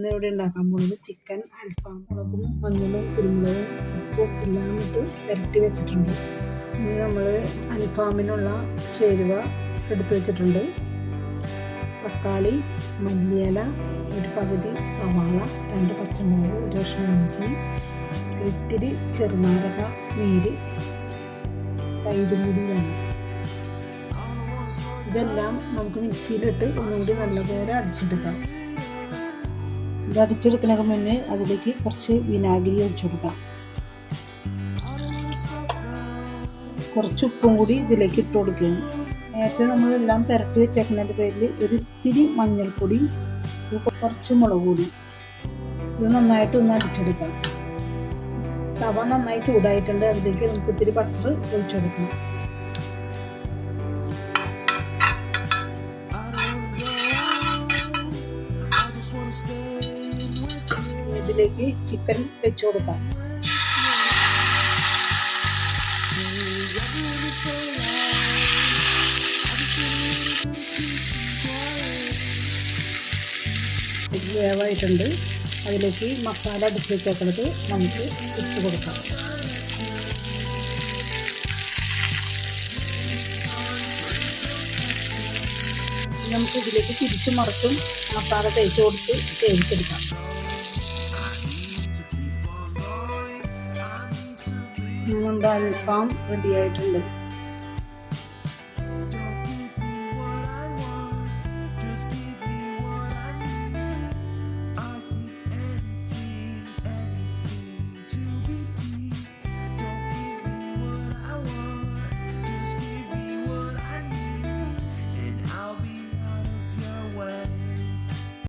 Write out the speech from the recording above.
ഇന്നിവിടെ ഉണ്ടാക്കാൻ പോകുന്നത് ചിക്കൻ അൽഫാം. മുളകും മഞ്ഞളും കുരുമുളകും ഉപ്പും എല്ലാം ഇട്ട് പുരട്ടി വെച്ചിട്ടുണ്ട്. ഇനി നമ്മൾ അൽഫാമിനുള്ള ചേരുവ എടുത്തു വെച്ചിട്ടുണ്ട്. തക്കാളി, മല്ലിയില, ഒരു പകുതി സവാള, 2 പച്ചമുളക്, ഒരു കഷ്ണം ഇഞ്ചി, ഇത്തിരി ചെറുനാരക നീര്, തൈരും കൂടി വേണം. ഇതെല്ലാം നമുക്ക് മിക്സിയിലിട്ട് ഒന്നുകൂടി നല്ലപോലെ അടിച്ചെടുക്കാം. ഇത് അടിച്ചെടുക്കുന്നതിന് മുന്നേ അതിലേക്ക് കുറച്ച് വിനാഗിരി ഒഴിച്ചു കൊടുക്കാം. കുറച്ച് ഉപ്പും കൂടി ഇതിലേക്ക് ഇട്ട് കൊടുക്കുകയാണ്. നേരത്തെ നമ്മളെല്ലാം പുരട്ടി വെച്ചേക്കുന്നതിൻ്റെ പേരിൽ ഒരു ഇത്തിരി മഞ്ഞൾപ്പൊടി, കുറച്ച് മുളക് പൊടി, ഇത് നന്നായിട്ട് ഒന്ന് അടിച്ചെടുക്കാം. തവ നന്നായി ചൂടായിട്ടുണ്ട്. അതിലേക്ക് നമുക്ക് ഇത്തിരി ബട്ടർ ഒഴിച്ചു കൊടുക്കാം. ഇതിലേക്ക് ചിക്കൻ വെച്ചു കൊടുക്കാം. ഇത് വേവായിട്ടുണ്ട്. അതിലേക്ക് മസാല അടിച്ച് വെച്ചേക്കുന്നത് നമുക്ക് ഇട്ട് കൊടുക്കാം. നമുക്ക് ഇതിലേക്ക് തിരിച്ചു മറിച്ചും മസാല തേച്ച് കൊടുത്ത് വേവിച്ചെടുക്കാം. നമ്മുടെ അൽഫാം റെഡി ആയിട്ടുണ്ട്.